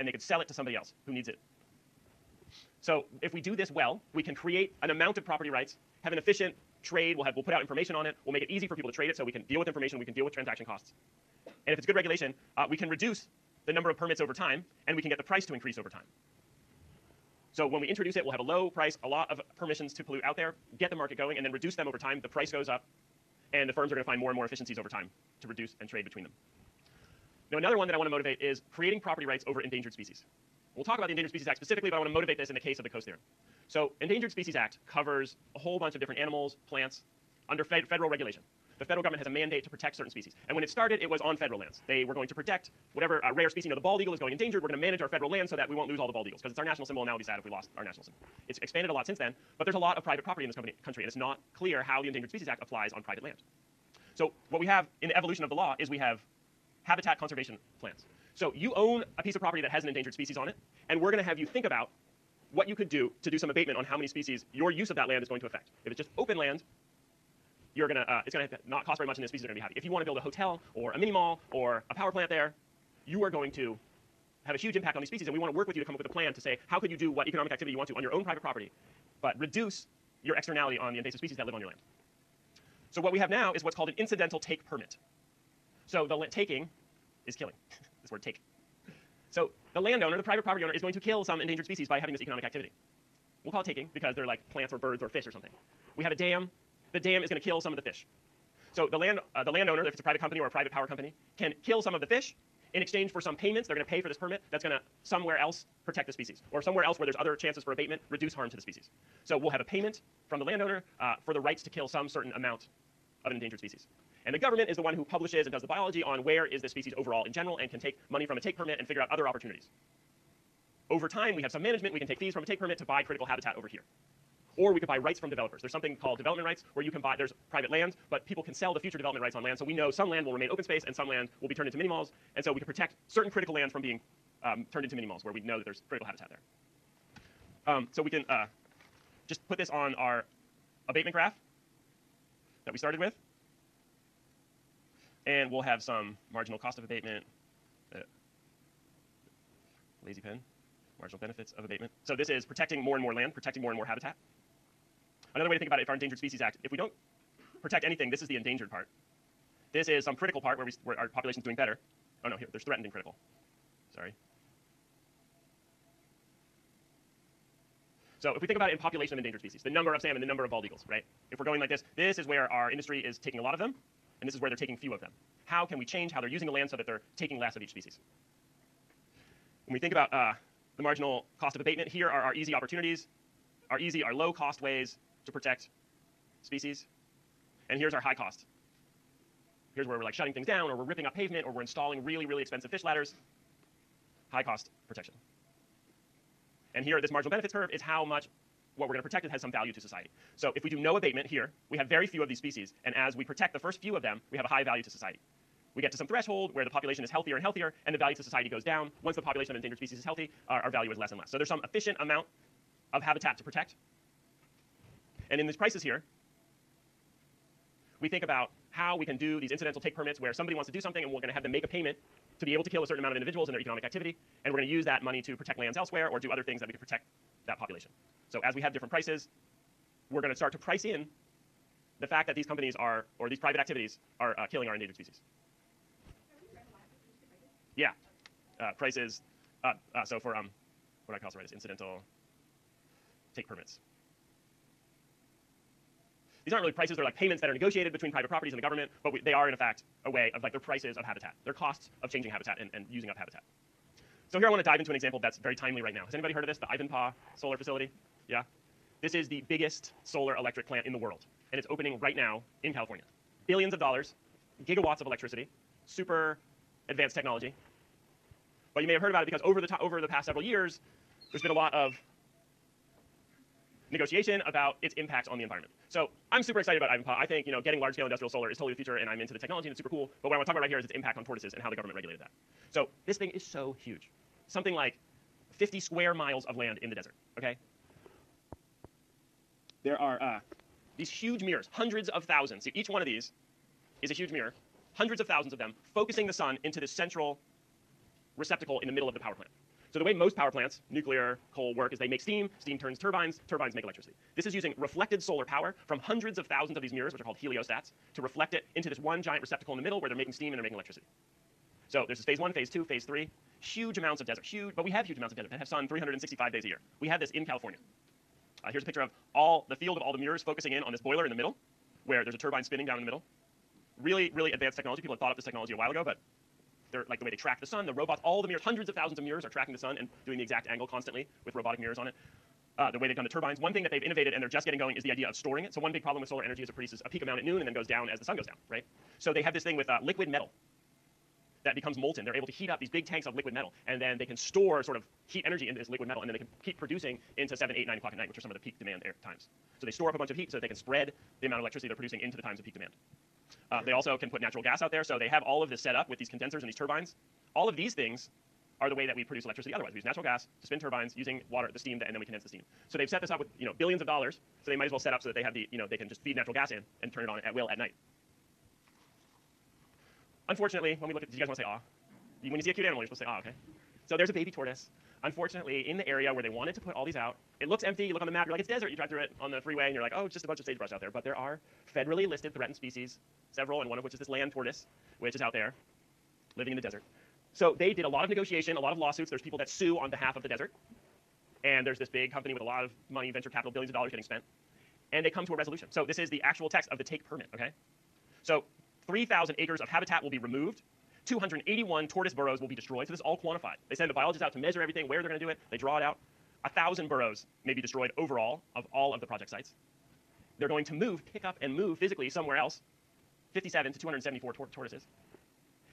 and they could sell it to somebody else who needs it. So if we do this well, we can create an amount of property rights, have an efficient trade, we'll put out information on it, we'll make it easy for people to trade it so we can deal with information, we can deal with transaction costs. And if it's good regulation, we can reduce the number of permits over time, and we can get the price to increase over time. So when we introduce it, we'll have a low price, a lot of permissions to pollute out there, get the market going, and then reduce them over time. The price goes up, and the firms are going to find more and more efficiencies over time to reduce and trade between them. Now, another one that I want to motivate is creating property rights over endangered species. We'll talk about the Endangered Species Act specifically, but I want to motivate this in the case of the Coase theorem. So Endangered Species Act covers a whole bunch of different animals, plants, under federal regulation. The federal government has a mandate to protect certain species. And when it started, it was on federal lands. They were going to protect whatever rare species. The bald eagle is going endangered. We're going to manage our federal land so that we won't lose all the bald eagles, because it's our national symbol, and now it would be sad if we lost our national symbol. It's expanded a lot since then, but there's a lot of private property in this country, and it's not clear how the Endangered Species Act applies on private land. So what we have in the evolution of the law is we have habitat conservation plans. So you own a piece of property that has an endangered species on it, and we're going to have you think about what you could do to do some abatement on how many species your use of that land is going to affect. If it's just open land, it's going to not cost very much, and the species are going to be happy. If you want to build a hotel or a mini mall or a power plant there, you are going to have a huge impact on these species, and we want to work with you to come up with a plan to say, how could you do what economic activity you want to on your own private property, but reduce your externality on the invasive species that live on your land. So what we have now is what's called an incidental take permit. So the taking is killing. This word take. So the landowner, the private property owner, is going to kill some endangered species by having this economic activity. We'll call it taking because they're like plants or birds or fish or something. We have a dam. The dam is going to kill some of the fish. So the landowner, if it's a private company or a private power company, can kill some of the fish in exchange for some payments. They're going to pay for this permit that's going to somewhere else protect the species, or somewhere else where there's other chances for abatement, reduce harm to the species. So we'll have a payment from the landowner for the rights to kill some certain amount of an endangered species. And the government is the one who publishes and does the biology on where is the species overall in general, and can take money from a take permit and figure out other opportunities. Over time, we have some management. We can take fees from a take permit to buy critical habitat over here. Or we could buy rights from developers. There's something called development rights where you can buy, there's private land, but people can sell the future development rights on land. So we know some land will remain open space and some land will be turned into mini malls. And so we can protect certain critical lands from being turned into mini malls where we know that there's critical habitat there. So we can just put this on our abatement graph that we started with. And we'll have some marginal cost of abatement, lazy pen, marginal benefits of abatement. So this is protecting more and more land, protecting more and more habitat. Another way to think about it, if our Endangered Species Act, if we don't protect anything, this is the endangered part. This is some critical part where our population is doing better. Oh no, here, there's threatened and critical. Sorry. So if we think about it in population of endangered species, the number of salmon, the number of bald eagles, right? If we're going like this is where our industry is taking a lot of them, and this is where they're taking few of them. How can we change how they're using the land so that they're taking less of each species? When we think about the marginal cost of abatement, here are our easy opportunities, our low-cost ways to protect species. And here's our high cost. Here's where we're like shutting things down, or we're ripping up pavement, or we're installing really, really expensive fish ladders. High-cost protection. And here, this marginal benefits curve is how much what we're going to protect has some value to society. So if we do no abatement here, we have very few of these species, and as we protect the first few of them, we have a high value to society. We get to some threshold where the population is healthier and healthier, and the value to society goes down. Once the population of endangered species is healthy, our value is less and less. So there's some efficient amount of habitat to protect. And in these prices here, we think about how we can do these incidental take permits where somebody wants to do something, and we're going to have them make a payment to be able to kill a certain amount of individuals in their economic activity, and we're going to use that money to protect lands elsewhere or do other things that we can protect that population. So as we have different prices, we're going to start to price in the fact that these companies are, or these private activities are killing our endangered species. Yeah, prices. So for what do I call it? Incidental take permits. These aren't really prices; they're like payments that are negotiated between private properties and the government. But they are, in fact, a way of like their prices of habitat, their costs of changing habitat and using up habitat. So here I want to dive into an example that's very timely right now. Has anybody heard of this? The Ivanpah solar facility? Yeah. This is the biggest solar electric plant in the world, and it's opening right now in California. Billions of dollars, gigawatts of electricity, super advanced technology. But you may have heard about it because over the past several years, there's been a lot of negotiation about its impact on the environment. So I'm super excited about Ivanpah. I think getting large-scale industrial solar is totally the future, and I'm into the technology, and it's super cool. But what I want to talk about right here is its impact on tortoises and how the government regulated that. So this thing is so huge, something like 50 square miles of land in the desert. Okay. There are these huge mirrors, hundreds of thousands. So each one of these is a huge mirror, hundreds of thousands of them, focusing the sun into this central receptacle in the middle of the power plant. So the way most power plants, nuclear, coal, work is they make steam, steam turns turbines, turbines make electricity. This is using reflected solar power from hundreds of thousands of these mirrors, which are called heliostats, to reflect it into this one giant receptacle in the middle where they're making steam and they're making electricity. So this is phase 1, phase 2, phase 3. Huge amounts of desert, huge, but we have huge amounts of desert that have sun 365 days a year. We have this in California. Here's a picture of the field of all the mirrors focusing in on this boiler in the middle, where there's a turbine spinning down in the middle. Really, really advanced technology. People had thought up this technology a while ago, but they're like the way they track the sun, the robots, all the mirrors, hundreds of thousands of mirrors are tracking the sun and doing the exact angle constantly with robotic mirrors on it. The way they've done the turbines. One thing that they've innovated and they're just getting going is the idea of storing it. So one big problem with solar energy is it produces a peak amount at noon and then goes down as the sun goes down, right? So they have this thing with liquid metal that becomes molten. They're able to heat up these big tanks of liquid metal, and then they can store sort of heat energy into this liquid metal, and then they can keep producing into 7, 8, 9 o'clock at night, which are some of the peak demand times. So they store up a bunch of heat so that they can spread the amount of electricity they're producing into the times of peak demand. They also can put natural gas out there, so they have all of this set up with these condensers and these turbines. All of these things are the way that we produce electricity otherwise. We use natural gas to spin turbines using water, the steam, and then we condense the steam. So they've set this up with billions of dollars, so they might as well set up so that they have they can just feed natural gas in and turn it on at will at night. Unfortunately, when we look at, do you guys want to say aw? When you see a cute animal, you're supposed to say aw, okay? So there's a baby tortoise. Unfortunately, in the area where they wanted to put all these out, it looks empty. You look on the map, you're like, it's desert. You drive through it on the freeway, and you're like, oh, it's just a bunch of sagebrush out there. But there are federally listed threatened species, several, and one of which is this land tortoise, which is out there living in the desert. So they did a lot of negotiation, a lot of lawsuits. There's people that sue on behalf of the desert. And there's this big company with a lot of money, venture capital, billions of dollars getting spent. And they come to a resolution. So this is the actual text of the take permit, okay? So 3,000 acres of habitat will be removed. 281 tortoise burrows will be destroyed. So this is all quantified. They send a biologist out to measure everything, where they're going to do it. They draw it out. 1,000 burrows may be destroyed overall of all of the project sites. They're going to pick up and move physically somewhere else, 57 to 274 tortoises.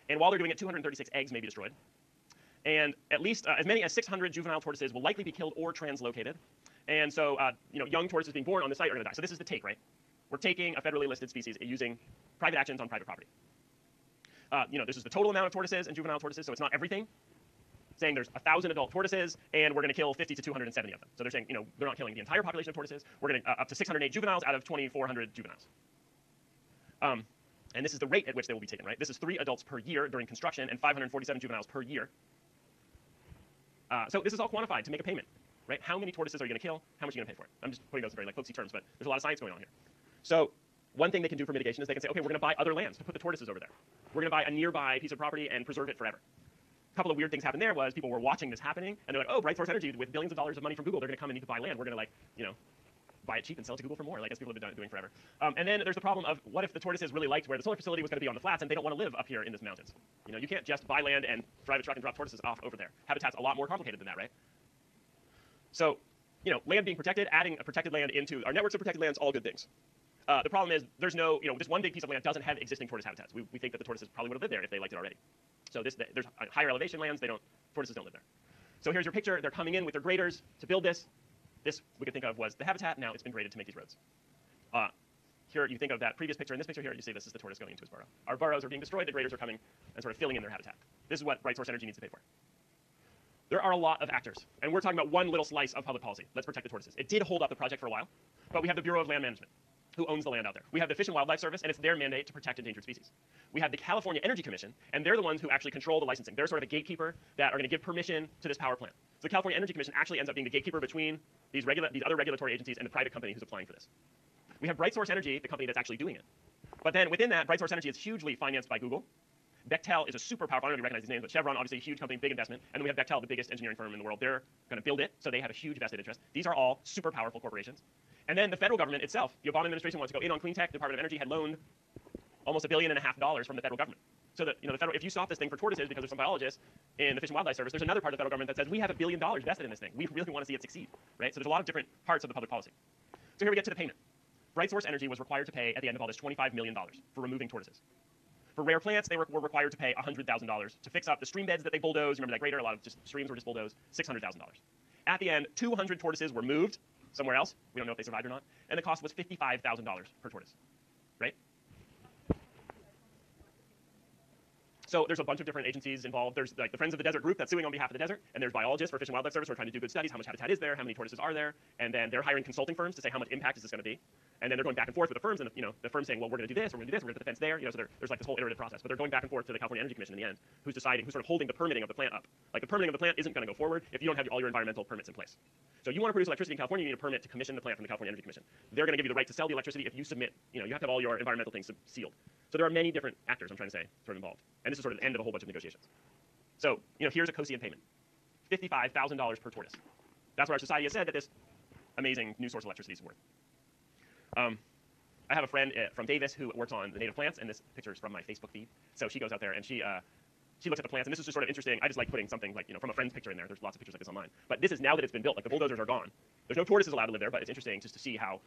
And while they're doing it, 236 eggs may be destroyed. And at least as many as 600 juvenile tortoises will likely be killed or translocated. And so young tortoises being born on the site are going to die. So this is the take, right? We're taking a federally listed species using private actions on private property. This is the total amount of tortoises and juvenile tortoises, so it's not everything. Saying there's 1,000 adult tortoises, and we're going to kill 50 to 270 of them. So they're saying, they're not killing the entire population of tortoises. We're going to up to 608 juveniles out of 2,400 juveniles. And this is the rate at which they will be taken, right? This is 3 adults per year during construction and 547 juveniles per year. So this is all quantified to make a payment, right? How many tortoises are you going to kill? How much are you going to pay for it? I'm just putting those in very folksy terms, but there's a lot of science going on here. So one thing they can do for mitigation is they can say, okay, we're going to buy other lands to put the tortoises over there. We're going to buy a nearby piece of property and preserve it forever. A couple of weird things happened there was people were watching this happening, and they're like, oh, BrightSource Energy, with billions of dollars of money from Google, they're going to come and need to buy land. We're going to, buy it cheap and sell it to Google for more, like as people have been doing forever. And then there's the problem of what if the tortoises really liked where the solar facility was going to be on the flats, and they don't want to live up here in the mountains. You can't just buy land and drive a truck and drop tortoises off over there. Habitat's a lot more complicated than that, right? So, land being protected, adding a protected land into our networks of protected lands, all good things. The problem is there's no, this one big piece of land doesn't have existing tortoise habitats. We think that the tortoises probably would have lived there if they liked it already. So there's higher elevation lands, tortoises don't live there. So here's your picture. They're coming in with their graders to build this. This we could think of was the habitat. Now it's been graded to make these roads. Here you think of that previous picture. In this picture here, you see this is the tortoise going into his burrow. Our burrows are being destroyed. The graders are coming and sort of filling in their habitat. This is what BrightSource Energy needs to pay for. There are a lot of actors, and we're talking about one little slice of public policy. Let's protect the tortoises. It did hold up the project for a while, but we have the Bureau of Land Management, who owns the land out there. We have the Fish and Wildlife Service, and it's their mandate to protect endangered species. We have the California Energy Commission, and they're the ones who actually control the licensing. They're sort of a gatekeeper that are going to give permission to this power plant. So the California Energy Commission actually ends up being the gatekeeper between these other regulatory agencies and the private company who's applying for this. We have BrightSource Energy, the company that's actually doing it. But then within that, BrightSource Energy is hugely financed by Google. Bechtel is a super powerful, I don't know if you recognize these names, but Chevron, obviously a huge company, big investment. And then we have Bechtel, the biggest engineering firm in the world. They're going to build it, so they have a huge vested interest. These are all super powerful corporations. And then the federal government itself, the Obama administration wants to go in on clean tech. The Department of Energy had loaned almost $1.5 billion from the federal government. So that, if you stop this thing for tortoises because there's some biologists in the Fish and Wildlife Service, there's another part of the federal government that says we have $1 billion vested in this thing. We really want to see it succeed, right? So there's a lot of different parts of the public policy. So here we get to the payment. BrightSource Energy was required to pay at the end of all this $25 million for removing tortoises. For rare plants, they were required to pay $100,000 to fix up the stream beds that they bulldozed. Remember that grader? A lot of streams were just bulldozed. $600,000. At the end, 200 tortoises were moved somewhere else. We don't know if they survived or not. And the cost was $55,000 per tortoise, right? So there's a bunch of different agencies involved. There's like the Friends of the Desert group that's suing on behalf of the desert, and there's biologists for Fish and Wildlife Service who are trying to do good studies. How much habitat is there? How many tortoises are there? And then they're hiring consulting firms to say how much impact is this going to be. and then they're going back and forth with the firms, and the firms saying, well, we're going to do this, we're going to do this, we're going to defense there, so there's like this whole iterative process. But they're going back and forth to the California Energy Commission in the end, who's deciding, who's sort of holding the permitting of the plant up. Like the permitting of the plant isn't going to go forward if you don't have all your environmental permits in place. So you want to produce electricity in California, you need a permit to commission the plant from the California Energy Commission. They're going to give you the right to sell the electricity if you submit, you have to have all your environmental things sealed. So there are many different actors, I'm trying to say, sort of involved. And this is sort of the end of a whole bunch of negotiations. So, here's a COSIAN payment. $55,000 per tortoise. That's what our society has said that this amazing new source of electricity is worth. I have a friend from Davis who works on the native plants, and this picture is from my Facebook feed. So she goes out there and she looks at the plants, and this is just sort of interesting. I just like putting something like, from a friend's picture in there. There's lots of pictures like this online. But this is now that it's been built, like the bulldozers are gone. There's no tortoises allowed to live there, but it's interesting just to see how,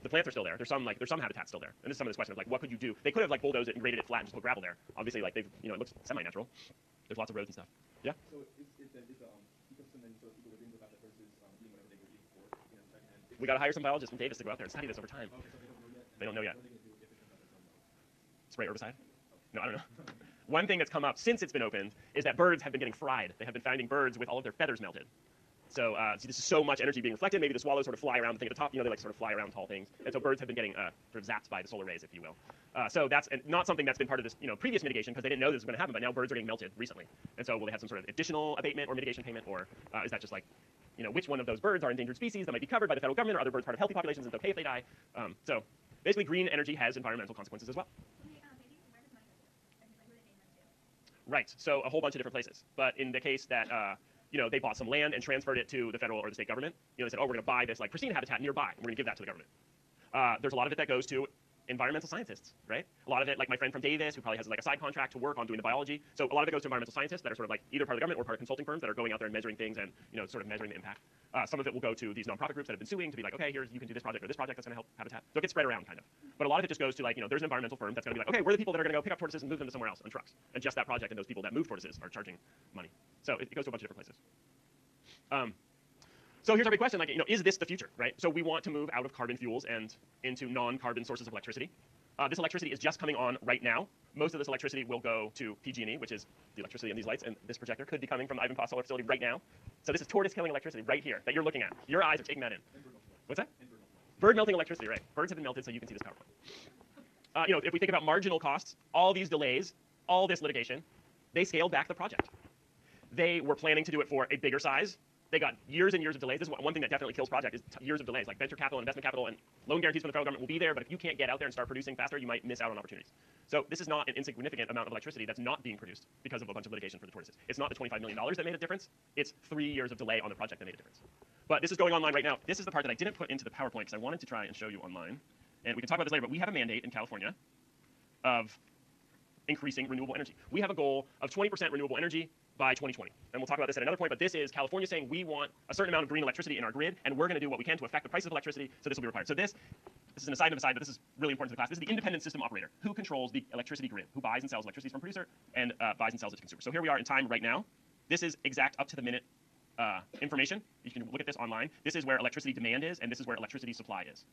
the plants are still there. There's some habitat still there. And this is some of this question of like, what could you do? They could have like bulldozed it and graded it flat and just put gravel there. Obviously, like it looks semi-natural. There's lots of roads and stuff. Yeah. So is the ecosystem then sort of equilibrium with that versus doing whatever they were doing before? We got to hire some biologists from Davis to go out there and study this over time. Okay, so they don't know yet. What are they going to do if it turns out that it's Spray herbicide? No, I don't know. One thing that's come up since it's been opened is that birds have been getting fried. They have been finding birds with all of their feathers melted. So see, this is so much energy being reflected. Maybe the swallows sort of fly around the thing at the top. They like sort of fly around tall things. And so birds have been getting sort of zapped by the solar rays, if you will. So that's not something that's been part of this previous mitigation because they didn't know this was going to happen. But now birds are getting melted recently. And so will they have some sort of additional abatement or mitigation payment, or is that just like which one of those birds are endangered species that might be covered by the federal government, or other birds part of healthy populations and it's okay if they die? So basically, green energy has environmental consequences as well. Right. So a whole bunch of different places. But in the case that they bought some land and transferred it to the federal or the state government, they said, oh, we're going to buy this like pristine habitat nearby, and we're going to give that to the government. There's a lot of it that goes to environmental scientists, right? A lot of it, like my friend from Davis, who probably has like a side contract to work on doing the biology. So a lot of it goes to environmental scientists that are sort of like either part of the government or part of consulting firms that are going out there and measuring things and sort of measuring the impact. Some of it will go to these nonprofit groups that have been suing to be like, okay, here's you can do this project or this project that's going to help habitat. So it gets spread around kind of. But a lot of it just goes to like there's an environmental firm that's going to be like, okay, we're the people that are going to go pick up tortoises and move them to somewhere else on trucks. And just that project and those people that move tortoises are charging money. So it goes to a bunch of different places. So here's our big question, like, is this the future, right? So we want to move out of carbon fuels and into non-carbon sources of electricity. This electricity is just coming on right now. Most of this electricity will go to PG&E, which is the electricity in these lights, and this projector could be coming from the Ivanpah Solar Facility right now. So this is tortoise-killing electricity right here that you're looking at. Your eyes are taking that in. What's that? Bird melting electricity, right? Birds have been melted so you can see this PowerPoint. If we think about marginal costs, all these delays, all this litigation, they scaled back the project. They were planning to do it for a bigger size. They got years and years of delays. This is one thing that definitely kills projects is years of delays. Like venture capital, investment capital, and loan guarantees from the federal government will be there, but if you can't get out there and start producing faster, you might miss out on opportunities. So this is not an insignificant amount of electricity that's not being produced because of a bunch of litigation for the tortoises. It's not the $25 million that made a difference. It's 3 years of delay on the project that made a difference. But this is going online right now. This is the part that I didn't put into the PowerPoint because I wanted to try and show you online. And we can talk about this later, but we have a mandate in California of increasing renewable energy. We have a goal of 20% renewable energy by 2020. And we'll talk about this at another point, but this is California saying we want a certain amount of green electricity in our grid, and we're going to do what we can to affect the price of electricity, so this will be required. So this is an aside of an aside, but this is really important to the class. This is the independent system operator. Who controls the electricity grid? Who buys and sells electricity from producer and buys and sells it to consumer. So here we are in time right now. This is exact up-to-the-minute information. You can look at this online. This is where electricity demand is, and this is where electricity supply is.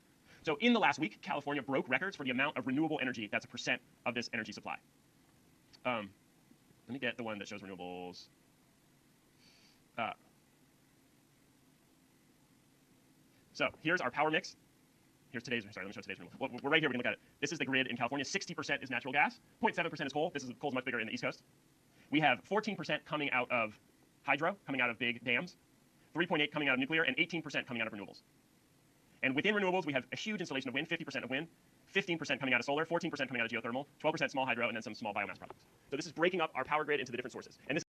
So in the last week, California broke records for the amount of renewable energy that's a percent of this energy supply. Let me get the one that shows renewables. So here's our power mix. Here's today's, sorry, let me show today's renewable. We're right here, we can look at it. This is the grid in California. 60% is natural gas, 0.7% is coal. Coal's much bigger in the East Coast. We have 14% coming out of hydro, coming out of big dams, 3.8 coming out of nuclear, and 18% coming out of renewables. And within renewables, we have a huge installation of wind, 50% of wind, 15% coming out of solar, 14% coming out of geothermal, 12% small hydro, and then some small biomass products. So this is breaking up our power grid into the different sources. And this